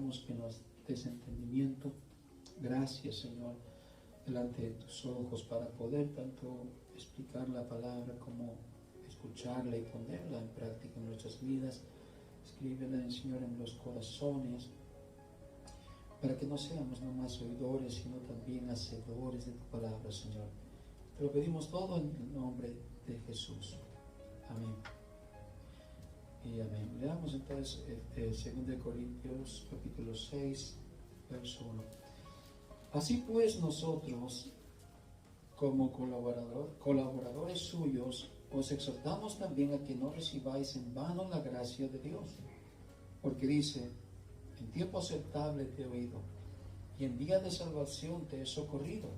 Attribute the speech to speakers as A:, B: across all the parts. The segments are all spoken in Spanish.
A: pedimos que nos des entendimiento. Gracias, Señor, delante de tus ojos para poder tanto explicar la palabra como escucharla y ponerla en práctica en nuestras vidas. Escríbela, Señor, en los corazones, para que no seamos nomás oidores, sino también hacedores de tu palabra, Señor. Te lo pedimos todo en el nombre de Jesús. Amén. Y amén. Leamos entonces 2 Corintios capítulo 6, verso 1. Así pues nosotros, como colaboradores suyos, os exhortamos también a que no recibáis en vano la gracia de Dios. Porque dice, en tiempo aceptable te he oído, y en día de salvación te he socorrido.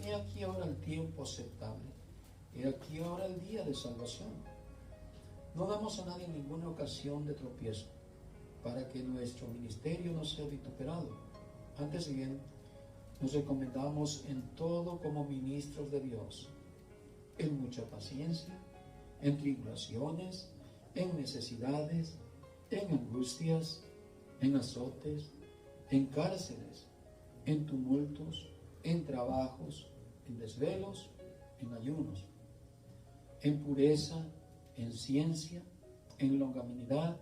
A: He aquí ahora el tiempo aceptable, he aquí ahora el día de salvación. No damos a nadie ninguna ocasión de tropiezo, para que nuestro ministerio no sea vituperado. Antes bien, nos recomendamos en todo como ministros de Dios, en mucha paciencia, en tribulaciones, en necesidades, en angustias, en azotes, en cárceles, en tumultos, en trabajos, en desvelos, en ayunos, en pureza, en ciencia, en longanimidad,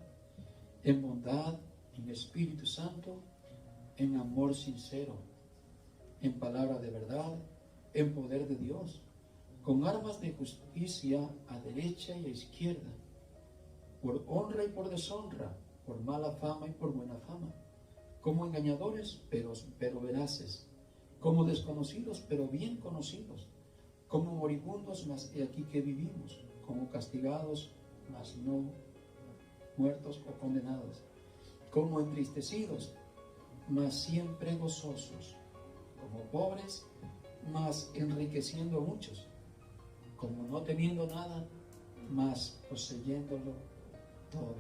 A: en bondad, en Espíritu Santo, en amor sincero, en palabra de verdad, en poder de Dios, con armas de justicia a derecha y a izquierda, por honra y por deshonra, por mala fama y por buena fama, como engañadores, pero veraces, como desconocidos, pero bien conocidos, como moribundos, mas he aquí que vivimos, como castigados, mas no muertos o condenados, como entristecidos, mas siempre gozosos, como pobres, mas enriqueciendo a muchos, como no teniendo nada, mas poseyéndolo todo.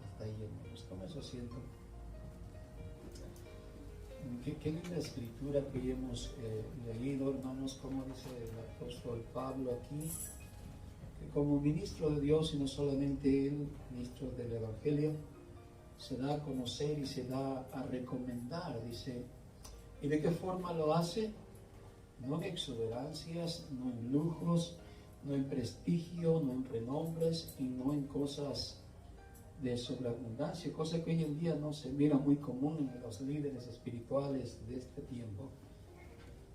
A: Hasta ahí, hermanos. Toma su asiento. Qué linda escritura que hemos leído, hermanos, como dice el apóstol Pablo aquí, que como ministro de Dios, y no solamente él, ministro del Evangelio, se da a conocer y se da a recomendar, dice. ¿Y de qué forma lo hace? No en exuberancias, no en lujos, no en prestigio, no en renombres y no en cosas de sobreabundancia, cosa que hoy en día no se mira muy común en los líderes espirituales de este tiempo.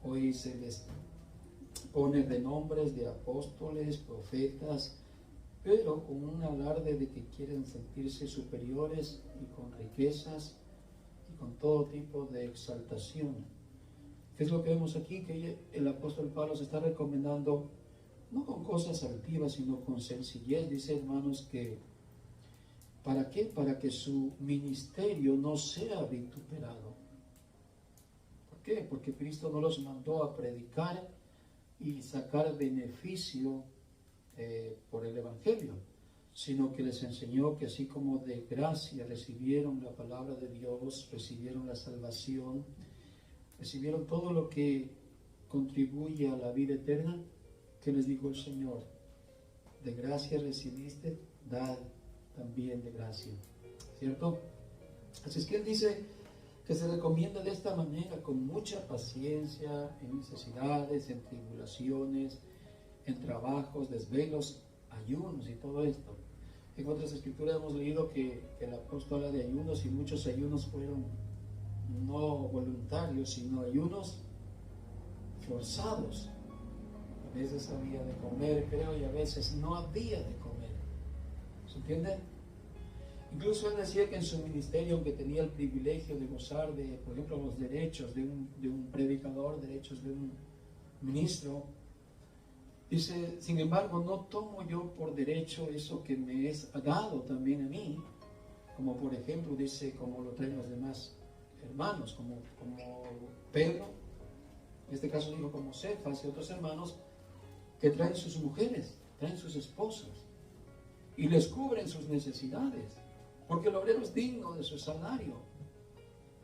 A: Hoy se les pone de nombres de apóstoles, profetas, pero con un alarde de que quieren sentirse superiores y con riquezas y con todo tipo de exaltación. ¿Qué es lo que vemos aquí? Que el apóstol Pablo se está recomendando no con cosas altivas, sino con sencillez. Dice, hermanos, que ¿para qué? Para que su ministerio no sea vituperado. ¿Por qué? Porque Cristo no los mandó a predicar y sacar beneficio por el Evangelio, sino que les enseñó que así como de gracia recibieron la palabra de Dios, recibieron la salvación, recibieron todo lo que contribuye a la vida eterna, que les dijo el Señor, de gracia recibiste, dad también de gracia, ¿cierto? Así es que él dice que se recomienda de esta manera, con mucha paciencia, en necesidades, en tribulaciones, en trabajos, desvelos, ayunos y todo esto. En otras escrituras hemos leído que el apóstol habla de ayunos, y muchos ayunos fueron no voluntarios, sino ayunos forzados. A veces había de comer, creo, y a veces no había de comer. ¿Se entiende? Incluso él decía que en su ministerio, aunque tenía el privilegio de gozar de, por ejemplo, los derechos de un predicador, derechos de un ministro, dice, sin embargo, no tomo yo por derecho eso que me es dado también a mí, como por ejemplo, dice, como lo traen los demás hermanos, como Pedro, en este caso digo como Cefas y otros hermanos, que traen sus mujeres, traen sus esposas, y les cubren sus necesidades, porque el obrero es digno de su salario.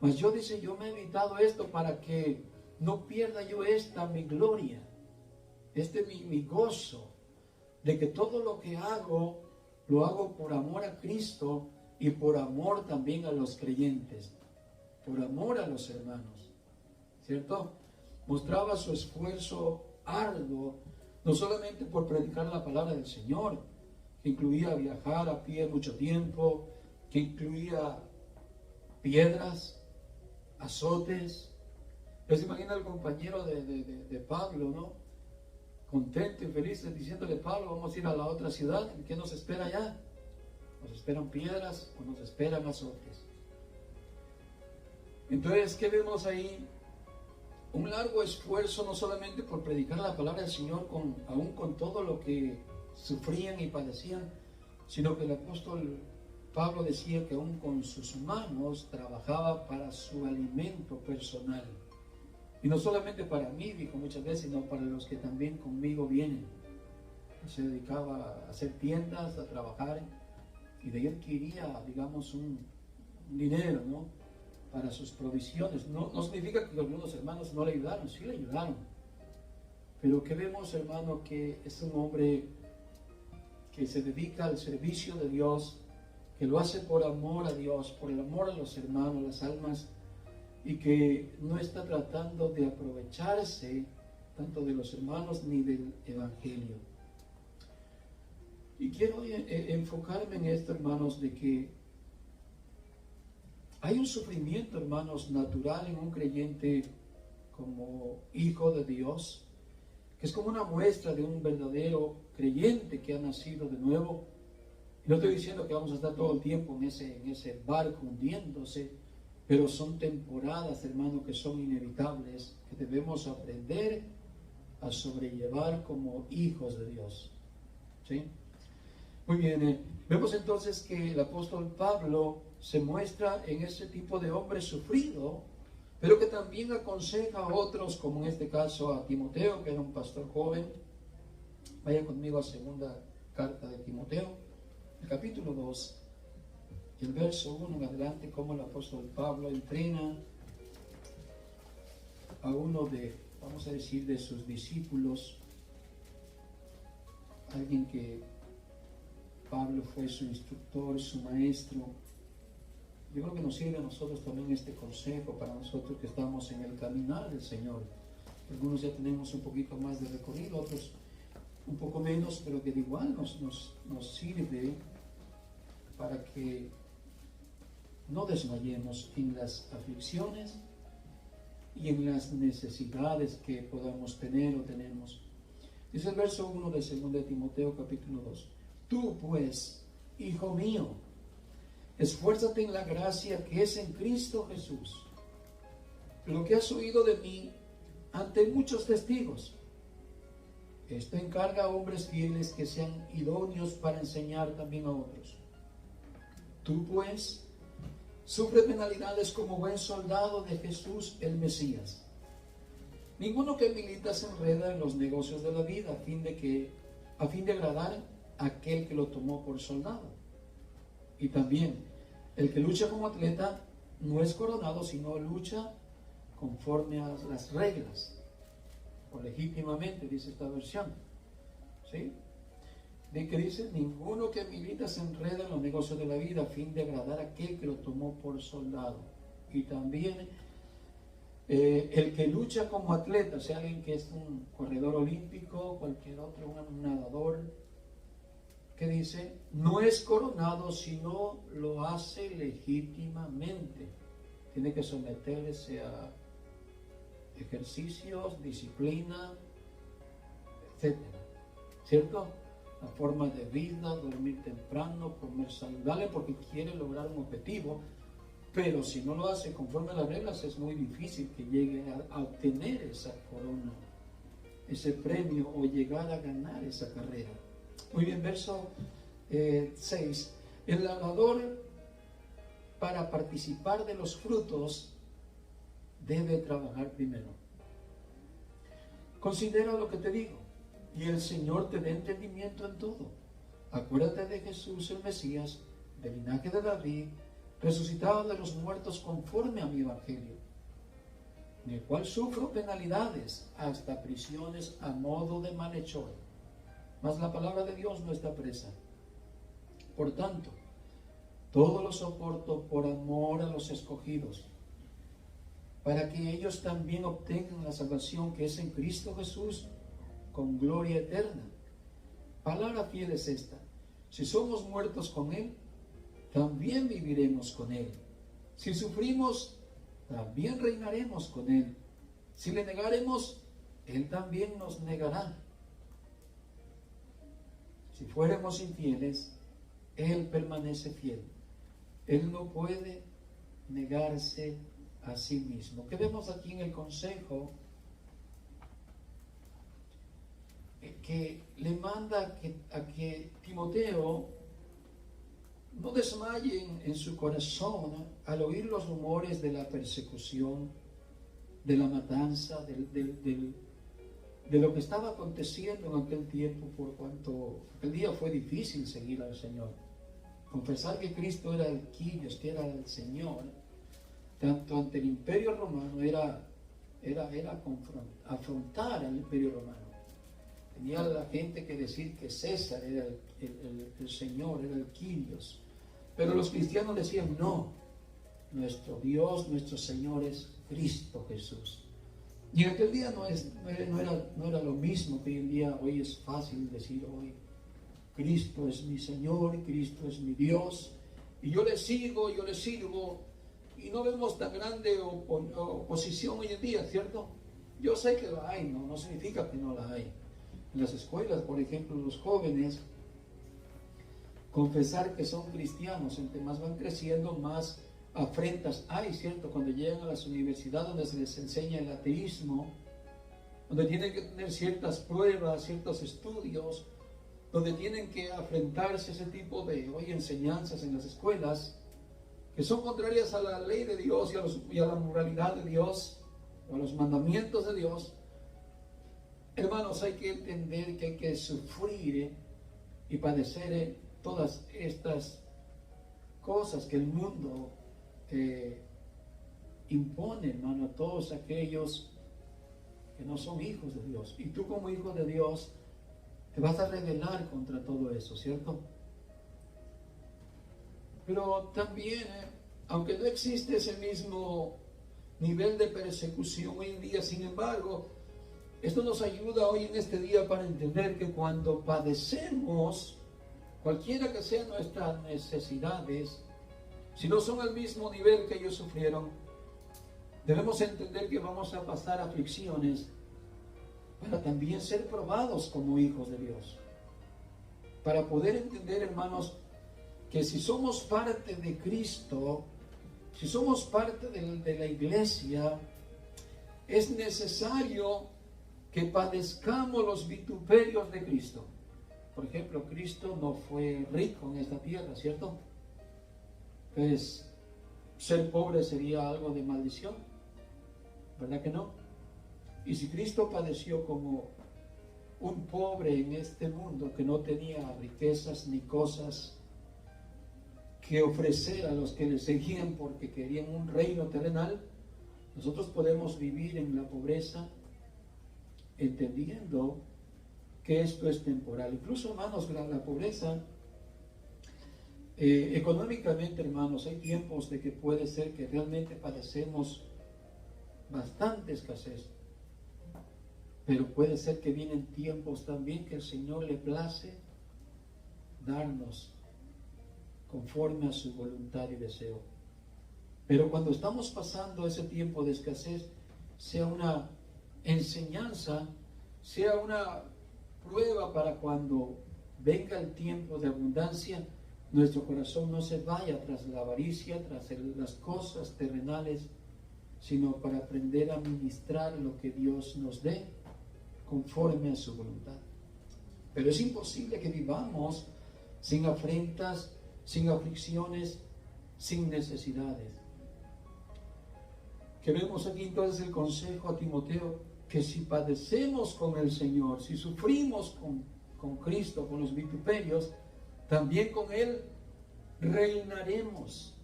A: Mas yo, dice, yo me he evitado esto para que no pierda yo mi gloria, mi gozo, de que todo lo que hago, lo hago por amor a Cristo y por amor también a los creyentes. por amor a los hermanos, ¿cierto? Mostraba su esfuerzo arduo, no solamente por predicar la palabra del Señor, que incluía viajar a pie mucho tiempo, que incluía piedras, azotes. Pues imagina el compañero de Pablo, ¿no? Contento y feliz diciéndole: Pablo, vamos a ir a la otra ciudad, ¿qué nos espera allá? ¿Nos esperan piedras o nos esperan azotes? Entonces, ¿qué vemos ahí? Un largo esfuerzo, no solamente por predicar la palabra del Señor, aún con todo lo que sufrían y padecían, sino que el apóstol Pablo decía que aún con sus manos trabajaba para su alimento personal. Y no solamente para mí, dijo muchas veces, sino para los que también conmigo vienen. Se dedicaba a hacer tiendas, a trabajar, y de ahí adquiría, digamos, un dinero, ¿no?, para sus provisiones. No significa que algunos hermanos no le ayudaron, sí le ayudaron. Pero que vemos, hermano, que es un hombre que se dedica al servicio de Dios, que lo hace por amor a Dios, por el amor a los hermanos, las almas, y que no está tratando de aprovecharse tanto de los hermanos ni del Evangelio. Y quiero enfocarme en esto, hermanos, de que hay un sufrimiento, hermanos, natural en un creyente como hijo de Dios, que es como una muestra de un verdadero creyente que ha nacido de nuevo. Y no estoy diciendo que vamos a estar todo el tiempo en ese barco hundiéndose, pero son temporadas, hermano, que son inevitables, que debemos aprender a sobrellevar como hijos de Dios. ¿Sí? Muy bien, vemos entonces que el apóstol Pablo se muestra en ese tipo de hombre sufrido, pero que también aconseja a otros, como en este caso a Timoteo, que era un pastor joven. Vaya conmigo a segunda carta de Timoteo, el capítulo 2, y el verso 1 en adelante, como el apóstol Pablo entrena a uno de, vamos a decir, de sus discípulos, alguien que Pablo fue su instructor, su maestro. Yo creo que nos sirve a nosotros también este consejo para nosotros que estamos en el caminar del Señor. Algunos ya tenemos un poquito más de recorrido, otros un poco menos, pero que de igual nos sirve para que no desmayemos en las aflicciones y en las necesidades que podamos tener o tenemos. Dice el verso 1 de 2 de Timoteo capítulo 2. Tú pues, hijo mío, esfuérzate en la gracia que es en Cristo Jesús. Lo que has oído de mí ante muchos testigos, esto encarga a hombres fieles que sean idóneos para enseñar también a otros. Tú pues, sufre penalidades como buen soldado de Jesús el Mesías. Ninguno que milita se enreda en los negocios de la vida a fin de agradar a aquel que lo tomó por soldado. Y también, el que lucha como atleta no es coronado, sino lucha conforme a las reglas, o legítimamente, dice esta versión. ¿Sí? De que dice: ninguno que milita se enreda en los negocios de la vida a fin de agradar a aquel que lo tomó por soldado. Y también el que lucha como atleta, o sea, alguien que es un corredor olímpico, cualquier otro, un nadador, que dice, no es coronado, sino lo hace legítimamente. Tiene que someterse a ejercicios, disciplina, etcétera. ¿Cierto? La forma de vida, dormir temprano, comer saludable, porque quiere lograr un objetivo. Pero si no lo hace conforme a las reglas, es muy difícil que llegue a obtener esa corona, ese premio, o llegar a ganar esa carrera. Muy bien, verso 6. El labrador, para participar de los frutos, debe trabajar primero. Considera lo que te digo, y el Señor te dé entendimiento en todo. Acuérdate de Jesús el Mesías, del linaje de David, resucitado de los muertos conforme a mi evangelio, en el cual sufro penalidades, hasta prisiones a modo de malhechor. Mas la palabra de Dios no está presa. Por tanto, todo lo soporto por amor a los escogidos, para que ellos también obtengan la salvación que es en Cristo Jesús con gloria eterna. Palabra fiel es esta: si somos muertos con Él, también viviremos con Él. Si sufrimos, también reinaremos con Él. Si le negaremos, Él también nos negará. Si fuéramos infieles, Él permanece fiel. Él no puede negarse a sí mismo. ¿Qué vemos aquí en el consejo? Que le manda a que Timoteo no desmaye en su corazón al oír los rumores de la persecución, de la matanza, de lo que estaba aconteciendo en aquel tiempo, por cuanto aquel día fue difícil seguir al Señor. Confesar que Cristo era el Kyrios, que era el Señor, tanto ante el Imperio Romano, era afrontar al Imperio Romano. Tenía la gente que decir que César era el Señor, era el Kyrios. Pero los cristianos decían, no, nuestro Dios, nuestro Señor es Cristo Jesús. Y en aquel día no era lo mismo que hoy en día. Hoy es fácil decir, hoy Cristo es mi Señor, Cristo es mi Dios, y yo le sirvo, y no vemos tan grande oposición hoy en día, ¿cierto? Yo sé que la hay, no significa que no la hay. En las escuelas, por ejemplo, los jóvenes, confesar que son cristianos, entre más van creciendo, más afrentas hay, ¿cierto? Cuando llegan a las universidades donde se les enseña el ateísmo, donde tienen que tener ciertas pruebas, ciertos estudios, donde tienen que afrentarse ese tipo de enseñanzas en las escuelas, que son contrarias a la ley de Dios y a la moralidad de Dios, o a los mandamientos de Dios. Hermanos, hay que entender que hay que sufrir y padecer todas estas cosas que el mundo impone, hermano, a todos aquellos que no son hijos de Dios. Y tú, como hijo de Dios, te vas a rebelar contra todo eso, ¿cierto? Pero también, aunque no existe ese mismo nivel de persecución hoy en día, sin embargo, esto nos ayuda hoy en este día para entender que cuando padecemos, cualquiera que sean nuestras necesidades, si no son al mismo nivel que ellos sufrieron, debemos entender que vamos a pasar aflicciones para también ser probados como hijos de Dios. Para poder entender, hermanos, que si somos parte de Cristo, si somos parte de la iglesia, es necesario que padezcamos los vituperios de Cristo. Por ejemplo, Cristo no fue rico en esta tierra, ¿cierto? Pues ser pobre sería algo de maldición, ¿verdad que no? Y si Cristo padeció como un pobre en este mundo que no tenía riquezas ni cosas que ofrecer a los que le seguían porque querían un reino terrenal, nosotros podemos vivir en la pobreza entendiendo que esto es temporal. Incluso, hermanos, la pobreza económicamente, hermanos, hay tiempos de que puede ser que realmente padecemos bastante escasez, pero puede ser que vienen tiempos también que el Señor le place darnos conforme a su voluntad y deseo. Pero cuando estamos pasando ese tiempo de escasez, sea una enseñanza, sea una prueba para cuando venga el tiempo de abundancia, nuestro corazón no se vaya tras la avaricia, tras las cosas terrenales, sino para aprender a ministrar lo que Dios nos dé conforme a su voluntad. Pero es imposible que vivamos sin afrentas, sin aflicciones, sin necesidades. Que vemos aquí entonces el consejo a Timoteo, que si padecemos con el Señor, si sufrimos con Cristo, con los vituperios, también con Él reinaremos.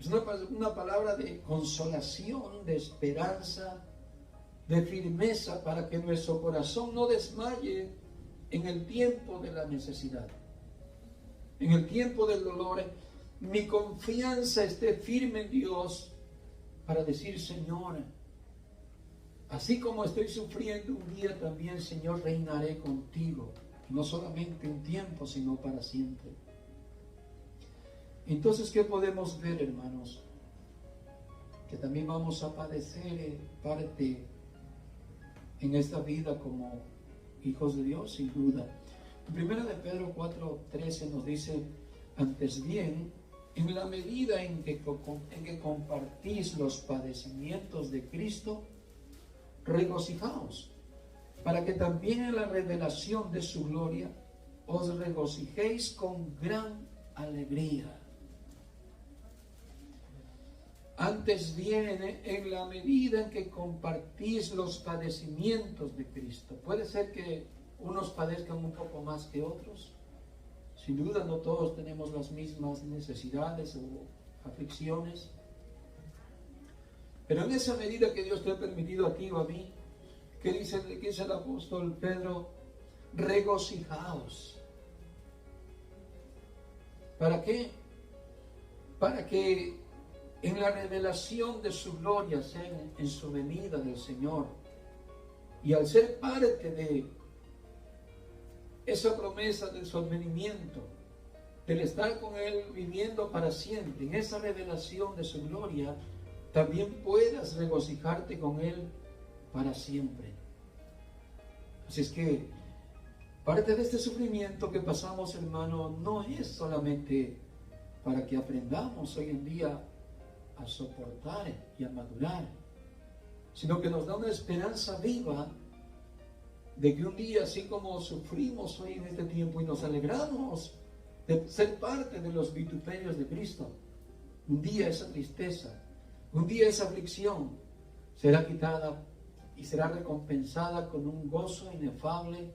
A: Es una palabra de consolación, de esperanza, de firmeza, para que nuestro corazón no desmaye en el tiempo de la necesidad, en el tiempo del dolor. Mi confianza esté firme en Dios, para decir, Señor, así como estoy sufriendo un día, también, Señor, reinaré contigo. No solamente un tiempo, sino para siempre. Entonces, ¿qué podemos ver, hermanos? Que también vamos a padecer parte en esta vida como hijos de Dios, sin duda. En 1 de Pedro 4:13 nos dice, antes bien, en la medida en que compartís los padecimientos de Cristo, regocijaos, para que también en la revelación de su gloria os regocijéis con gran alegría. Antes bien, en la medida en que compartís los padecimientos de Cristo. Puede ser que unos padezcan un poco más que otros. Sin duda no todos tenemos las mismas necesidades o aflicciones. Pero en esa medida que Dios te ha permitido a ti o a mí, ¿qué dice el apóstol Pedro? Regocijaos. ¿Para qué? Para que en la revelación de su gloria, sea en su venida del Señor, y al ser parte de esa promesa de su advenimiento, del estar con Él viviendo para siempre, en esa revelación de su gloria, también puedas regocijarte con Él para siempre. Así es que parte de este sufrimiento que pasamos, hermano, no es solamente para que aprendamos hoy en día a soportar y a madurar, sino que nos da una esperanza viva de que un día, así como sufrimos hoy en este tiempo y nos alegramos de ser parte de los vituperios de Cristo, un día esa tristeza, un día esa aflicción será quitada y será recompensada con un gozo inefable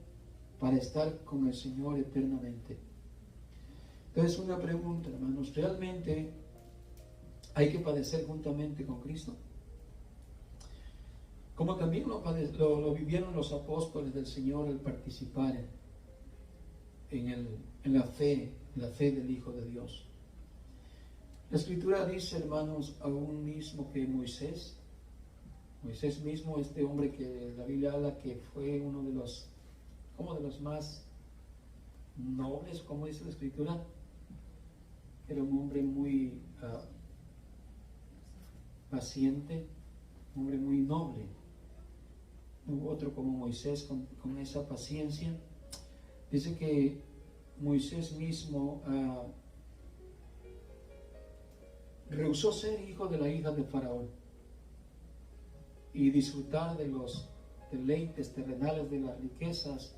A: para estar con el Señor eternamente. Entonces, una pregunta, hermanos, ¿realmente hay que padecer juntamente con Cristo? Como también lo vivieron los apóstoles del Señor al participar en la fe del Hijo de Dios. La Escritura dice, hermanos, aún mismo que Moisés mismo, este hombre que la Biblia habla que fue uno de los más nobles, como dice la Escritura, era un hombre muy paciente, un hombre muy noble. Hubo otro como Moisés con esa paciencia. Dice que Moisés mismo rehusó ser hijo de la hija de Faraón y disfrutar de los deleites terrenales, de las riquezas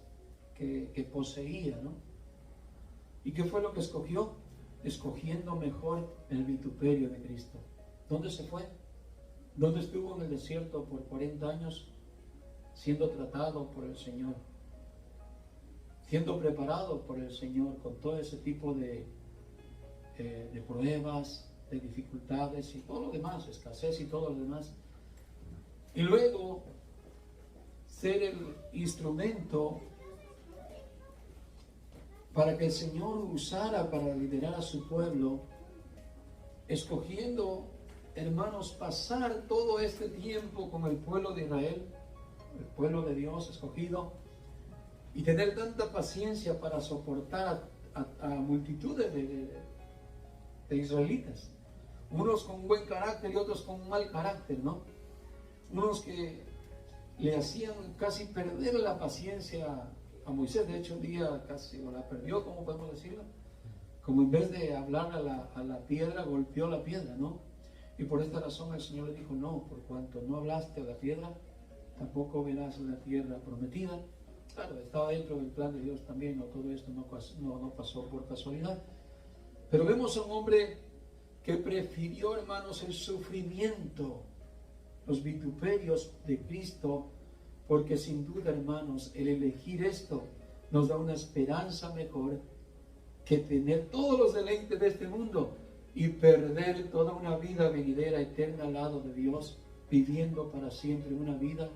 A: que poseía, ¿no? ¿Y qué fue lo que escogió? Escogiendo mejor el vituperio de Cristo. ¿Dónde se fue? ¿Dónde estuvo en el desierto por 40 años? Siendo tratado por el Señor, siendo preparado por el Señor con todo ese tipo de pruebas, de dificultades y todo lo demás, escasez y todo lo demás. Y luego ser el instrumento para que el Señor usara para liderar a su pueblo, escogiendo, hermanos, pasar todo este tiempo con el pueblo de Israel, el pueblo de Dios escogido, y tener tanta paciencia para soportar a multitudes de israelitas, unos con buen carácter y otros con mal carácter, ¿no? Unos que le hacían casi perder la paciencia a Moisés. De hecho, un día casi la perdió, ¿cómo podemos decirlo? Como en vez de hablar a la piedra, golpeó la piedra, ¿no? Y por esta razón el Señor le dijo, no, por cuanto no hablaste a la piedra, tampoco verás la tierra prometida. Claro, estaba dentro del plan de Dios también, no todo esto no pasó por casualidad. Pero vemos a un hombre que prefirió, hermanos, el sufrimiento, los vituperios de Cristo, porque sin duda, hermanos, el elegir esto nos da una esperanza mejor que tener todos los deleites de este mundo y perder toda una vida venidera eterna al lado de Dios, viviendo para siempre una vida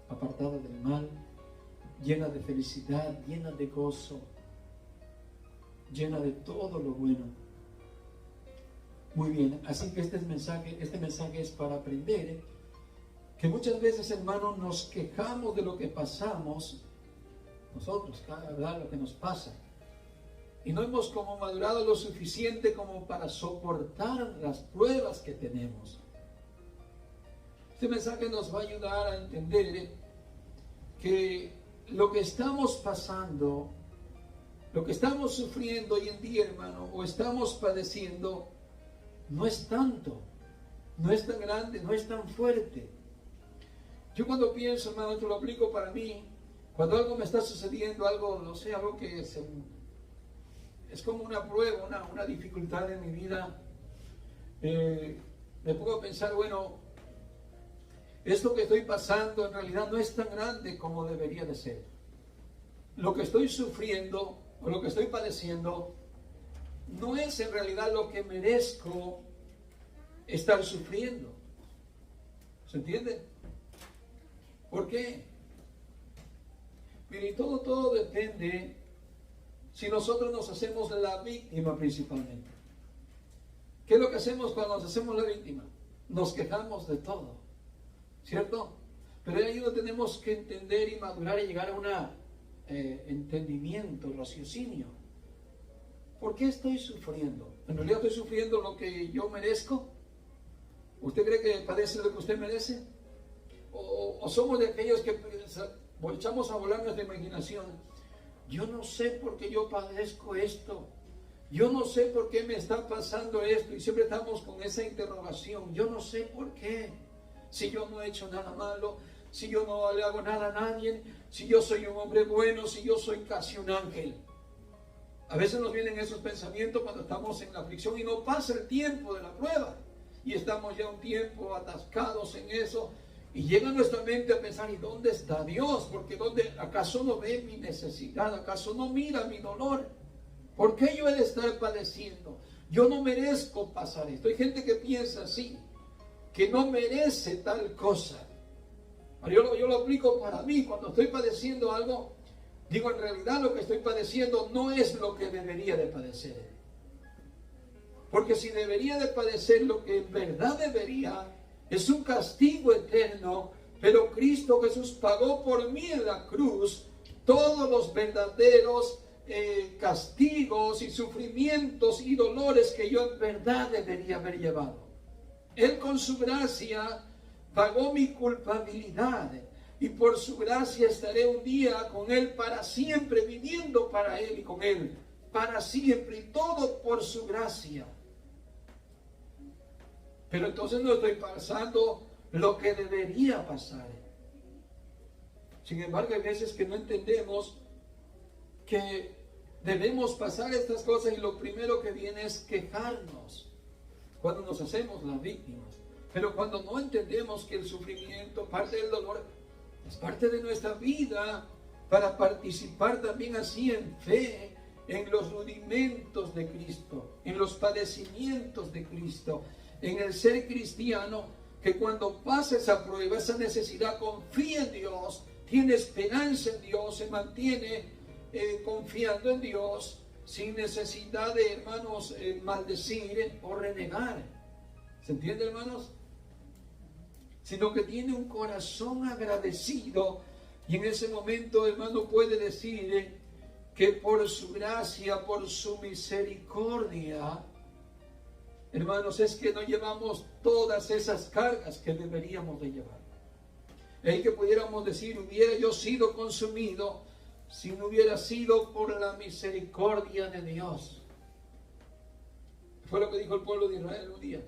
A: apartada del mal, llena de felicidad, llena de gozo, llena de todo lo bueno. Muy bien, así que este mensaje es para aprender que muchas veces, hermanos, nos quejamos de lo que pasamos, nosotros, ¿verdad? Lo que nos pasa. Y no hemos como madurado lo suficiente como para soportar las pruebas que tenemos. Este mensaje nos va a ayudar a entender que lo que estamos pasando, lo que estamos sufriendo hoy en día, hermano, o estamos padeciendo, no es tanto, no es tan grande, no es tan fuerte. Yo cuando pienso, hermano, esto lo aplico para mí, cuando algo me está sucediendo, algo, no sé, algo que es como una prueba, una dificultad en mi vida, me pongo a pensar, bueno, esto que estoy pasando en realidad no es tan grande como debería de ser. Lo que estoy sufriendo o lo que estoy padeciendo no es en realidad lo que merezco estar sufriendo. ¿Se entiende? ¿Por qué? Mire, todo depende si nosotros nos hacemos la víctima principalmente. ¿Qué es lo que hacemos cuando nos hacemos la víctima? Nos quejamos de todo, ¿cierto? Pero ahí lo tenemos que entender y madurar y llegar a un entendimiento, raciocinio. ¿Por qué estoy sufriendo? ¿En realidad estoy sufriendo lo que yo merezco? ¿Usted cree que padece lo que usted merece? ¿O somos de aquellos que echamos a volar nuestra imaginación? Yo no sé por qué yo padezco esto. Yo no sé por qué me está pasando esto. Y siempre estamos con esa interrogación. Yo no sé por qué. Si yo no he hecho nada malo, si yo no le hago nada a nadie, si yo soy un hombre bueno, si yo soy casi un ángel. A veces nos vienen esos pensamientos cuando estamos en la aflicción y no pasa el tiempo de la prueba. Y estamos ya un tiempo atascados en eso. Y llega nuestra mente a pensar, ¿y dónde está Dios? Porque ¿acaso no ve mi necesidad? ¿Acaso no mira mi dolor? ¿Por qué yo he de estar padeciendo? Yo no merezco pasar esto. Hay gente que piensa así, que no merece tal cosa. Yo lo aplico para mí. Cuando estoy padeciendo algo, digo, en realidad lo que estoy padeciendo no es lo que debería de padecer. Porque si debería de padecer lo que en verdad debería, es un castigo eterno, pero Cristo Jesús pagó por mí en la cruz todos los verdaderos castigos y sufrimientos y dolores que yo en verdad debería haber llevado. Él con su gracia pagó mi culpabilidad y por su gracia estaré un día con Él para siempre, viviendo para Él y con Él para siempre, y todo por su gracia. Pero entonces no estoy pasando lo que debería pasar. Sin embargo, hay veces que no entendemos que debemos pasar estas cosas y lo primero que viene es quejarnos cuando nos hacemos las víctimas. Pero cuando no entendemos que el sufrimiento, parte del dolor, es parte de nuestra vida para participar también así en fe, en los rudimentos de Cristo, en los padecimientos de Cristo, en el ser cristiano, que cuando pasa esa prueba, esa necesidad, confía en Dios, tiene esperanza en Dios, se mantiene confiando en Dios, sin necesidad de, hermanos, maldecir o renegar. ¿Se entiende, hermanos? Sino que tiene un corazón agradecido, y en ese momento, hermano, puede decir que por su gracia, por su misericordia, hermanos, es que no llevamos todas esas cargas que deberíamos de llevar. Es que pudiéramos decir, hubiera yo sido consumido si no hubiera sido por la misericordia de Dios. Fue lo que dijo el pueblo de Israel un día.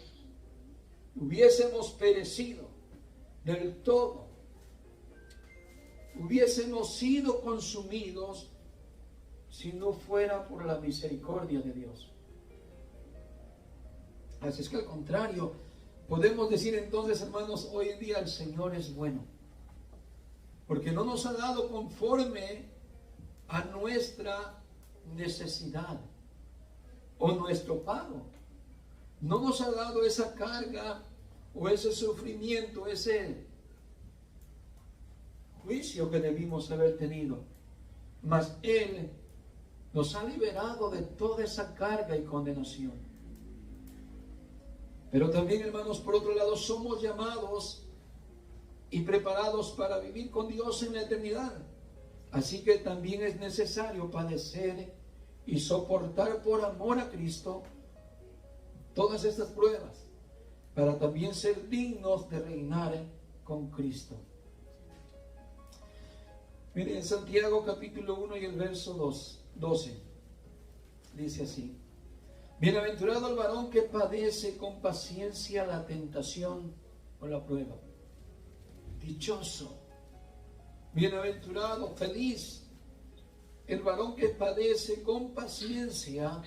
A: Hubiésemos perecido del todo. Hubiésemos sido consumidos si no fuera por la misericordia de Dios. Así es que al contrario, podemos decir entonces, hermanos, hoy en día el Señor es bueno. Porque no nos ha dado conforme a nuestra necesidad o nuestro pago. No nos ha dado esa carga o ese sufrimiento, ese juicio que debimos haber tenido. Mas Él nos ha liberado de toda esa carga y condenación. Pero también, hermanos, por otro lado, somos llamados y preparados para vivir con Dios en la eternidad. Así que también es necesario padecer y soportar por amor a Cristo todas estas pruebas, para también ser dignos de reinar con Cristo. Miren, en Santiago capítulo 1 y el verso 12, dice así: bienaventurado el varón que padece con paciencia la tentación o la prueba. Dichoso, bienaventurado, feliz el varón que padece con paciencia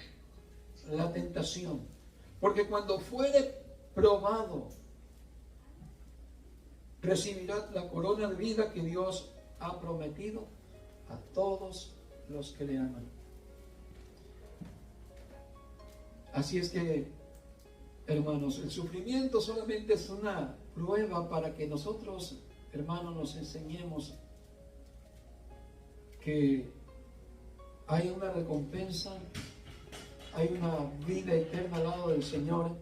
A: la tentación, porque cuando fuere probado, recibirá la corona de vida que Dios ha prometido a todos los que le aman. Así es que, hermanos, el sufrimiento solamente es una prueba para que nosotros, hermanos, nos enseñemos que hay una recompensa, hay una vida eterna al lado del Señor.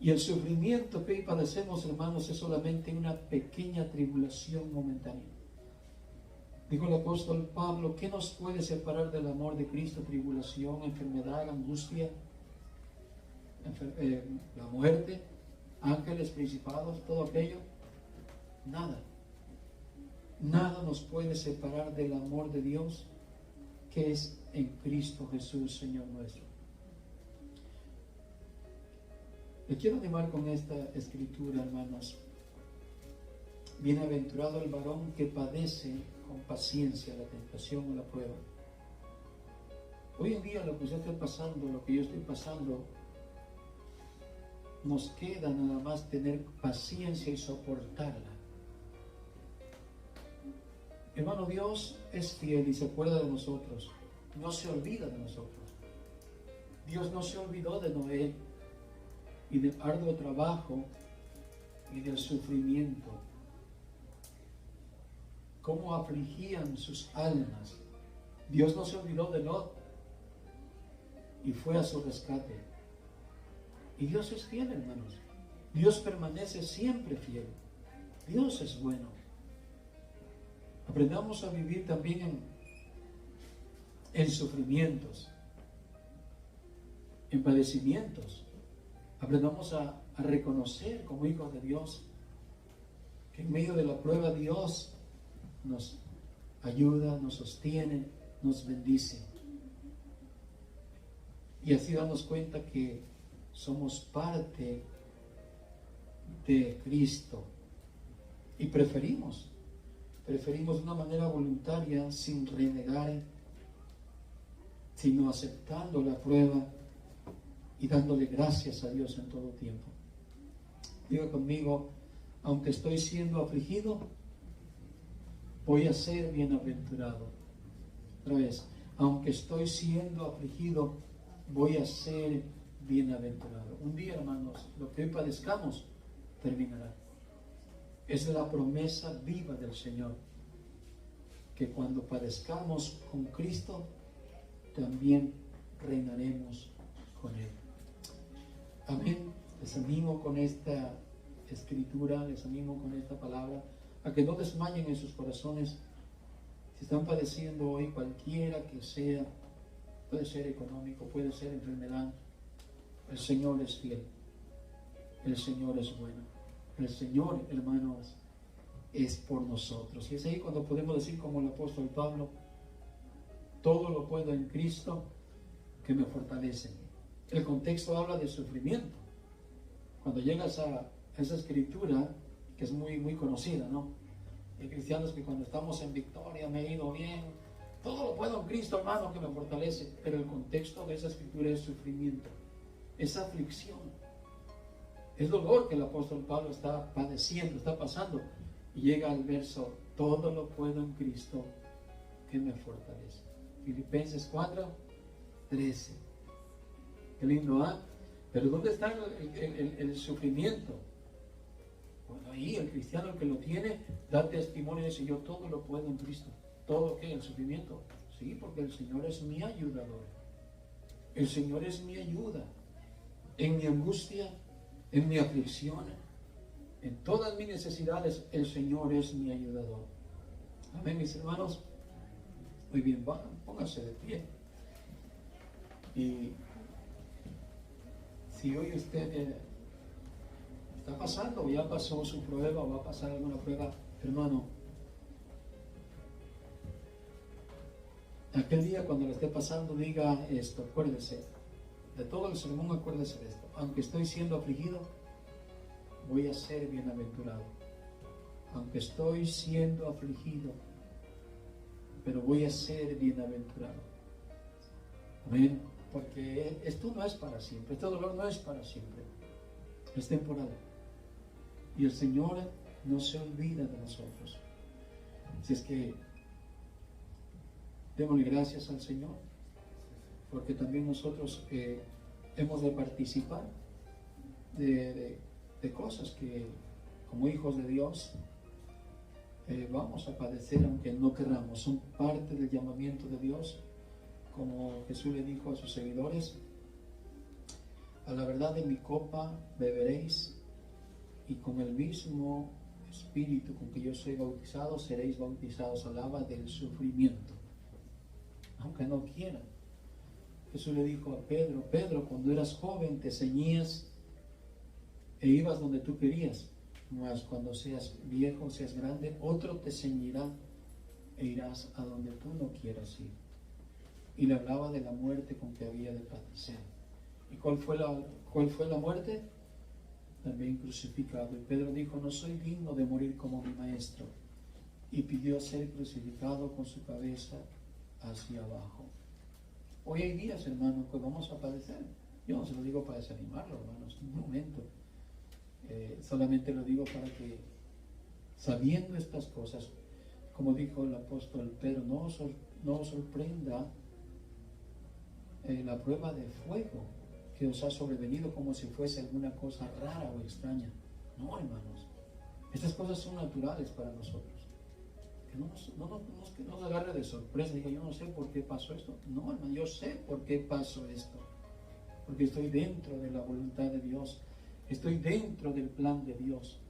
A: Y el sufrimiento que hoy padecemos, hermanos, es solamente una pequeña tribulación momentánea. Dijo el apóstol Pablo: ¿qué nos puede separar del amor de Cristo? Tribulación, enfermedad, angustia, la muerte, ángeles, principados, todo aquello. Nada. Nada nos puede separar del amor de Dios que es en Cristo Jesús, Señor nuestro. Le quiero animar con esta escritura, hermanos. Bienaventurado el varón que padece con paciencia la tentación o la prueba. Hoy en día lo que usted está pasando, lo que yo estoy pasando, nos queda nada más tener paciencia y soportarla. Hermano, Dios es fiel y se acuerda de nosotros. No se olvida de nosotros. Dios no se olvidó de Noé y del arduo trabajo y del sufrimiento. Cómo afligían sus almas. Dios no se olvidó de Lot y fue a su rescate. Y Dios es fiel, hermanos. Dios permanece siempre fiel. Dios es bueno. Aprendamos a vivir también en sufrimientos, en padecimientos. Aprendamos a reconocer como hijos de Dios que en medio de la prueba Dios nos ayuda, nos sostiene, nos bendice. Y así damos cuenta que somos parte de Cristo y preferimos de una manera voluntaria, sin renegar, sino aceptando la prueba y dándole gracias a Dios en todo tiempo. Diga conmigo: aunque estoy siendo afligido, voy a ser bienaventurado. Otra vez: aunque estoy siendo afligido, voy a ser bienaventurado. Un día, hermanos, lo que hoy padezcamos terminará. Es la promesa viva del Señor, que cuando padezcamos con Cristo, también reinaremos con Él. Amén. Les animo con esta escritura, les animo con esta palabra, a que no desmayen en sus corazones. Si están padeciendo hoy, cualquiera que sea, puede ser económico, puede ser enfermedad, el Señor es fiel, el Señor es bueno, el Señor, hermanos, es por nosotros. Y es ahí cuando podemos decir como el apóstol Pablo: todo lo puedo en Cristo que me fortalece. El contexto habla de sufrimiento. Cuando llegas a esa escritura, que es muy, muy conocida, ¿no? Hay cristianos que cuando estamos en victoria, me he ido bien, todo lo puedo en Cristo, hermano, que me fortalece. Pero el contexto de esa escritura es sufrimiento, es aflicción, es dolor que el apóstol Pablo está padeciendo, está pasando. Y llega al verso: todo lo puedo en Cristo que me fortalece. Filipenses 4:13. Qué lindo, ¿ah? Pero ¿dónde está el sufrimiento? Bueno, ahí el cristiano que lo tiene da testimonio y dice: yo todo lo puedo en Cristo. ¿Todo qué? ¿El sufrimiento? Sí, porque el Señor es mi ayudador. El Señor es mi ayuda. en mi angustia, en mi aflicción, en todas mis necesidades, el Señor es mi ayudador. Amén, mis hermanos. Muy bien, pónganse de pie. Y si hoy usted está pasando, o ya pasó su prueba, o va a pasar alguna prueba, hermano, aquel día cuando lo esté pasando, diga esto, acuérdese, de todo el sermón acuérdese de esto: aunque estoy siendo afligido, voy a ser bienaventurado. Aunque estoy siendo afligido, pero voy a ser bienaventurado. Amén. Porque esto no es para siempre, este dolor no es para siempre, es temporal. Y el Señor no se olvida de nosotros. Así es que démosle gracias al Señor, porque también nosotros hemos de participar de cosas que, como hijos de Dios, vamos a padecer aunque no querramos. Son parte del llamamiento de Dios. Como Jesús le dijo a sus seguidores: a la verdad de mi copa beberéis, y con el mismo espíritu con que yo soy bautizado, seréis bautizados al agua del sufrimiento, aunque no quieran. Jesús le dijo a Pedro: Pedro, cuando eras joven te ceñías e ibas donde tú querías, mas cuando seas viejo, seas grande, otro te ceñirá e irás a donde tú no quieras ir. Y le hablaba de la muerte con que había de padecer. ¿Y cuál fue la muerte? También crucificado. Y Pedro dijo: no soy digno de morir como mi maestro. Y pidió ser crucificado con su cabeza hacia abajo. Hoy hay días, hermanos, que vamos a padecer. Yo no se lo digo para desanimarlo, hermanos, en un momento. Solamente lo digo para que, sabiendo estas cosas, como dijo el apóstol Pedro, no os sorprenda la prueba de fuego que os ha sobrevenido como si fuese alguna cosa rara o extraña. No, hermanos, estas cosas son naturales para nosotros. Que no nos agarre de sorpresa, diga: yo no sé por qué pasó esto. No, hermano, yo sé por qué pasó esto, porque estoy dentro de la voluntad de Dios, estoy dentro del plan de Dios.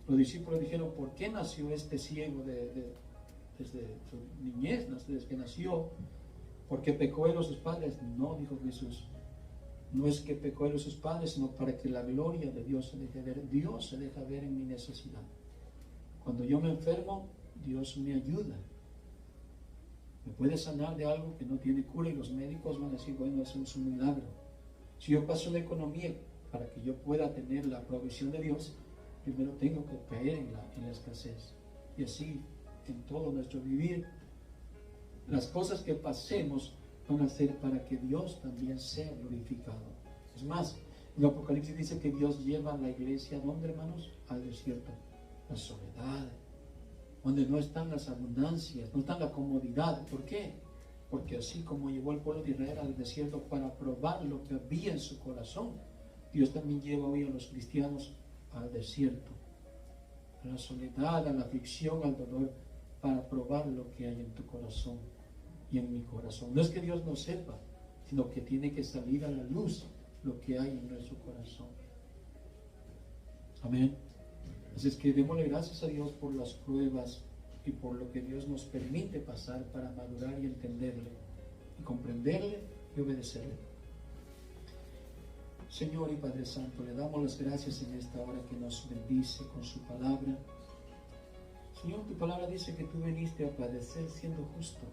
A: Los discípulos dijeron: ¿por qué nació este ciego desde su niñez, desde que nació? ¿Por qué pecó él o sus padres? No, dijo Jesús, no es que pecó él o sus padres, sino para que la gloria de Dios se deje ver. Dios se deja ver en mi necesidad. Cuando yo me enfermo, Dios me ayuda. Me puede sanar de algo que no tiene cura, y los médicos van a decir: bueno, eso es un milagro. Si yo paso la economía, para que yo pueda tener la provisión de Dios, primero tengo que caer en la escasez. Y así, en todo nuestro vivir, las cosas que pasemos van a ser para que Dios también sea glorificado. Es más, el Apocalipsis dice que Dios lleva a la iglesia, ¿dónde, hermanos? Al desierto, la soledad, donde no están las abundancias, no está la comodidad. ¿Por qué? Porque así como llevó al pueblo de Israel al desierto para probar lo que había en su corazón, Dios también lleva hoy a los cristianos al desierto, a la soledad, a la aflicción, al dolor, para probar lo que hay en tu corazón y en mi corazón. No es que Dios no sepa, sino que tiene que salir a la luz lo que hay en nuestro corazón. Amén. Así es que démosle gracias a Dios por las pruebas y por lo que Dios nos permite pasar para madurar y entenderle, y comprenderle y obedecerle. Señor y Padre Santo, le damos las gracias en esta hora que nos bendice con su palabra. Señor, tu palabra dice que tú viniste a padecer siendo justo,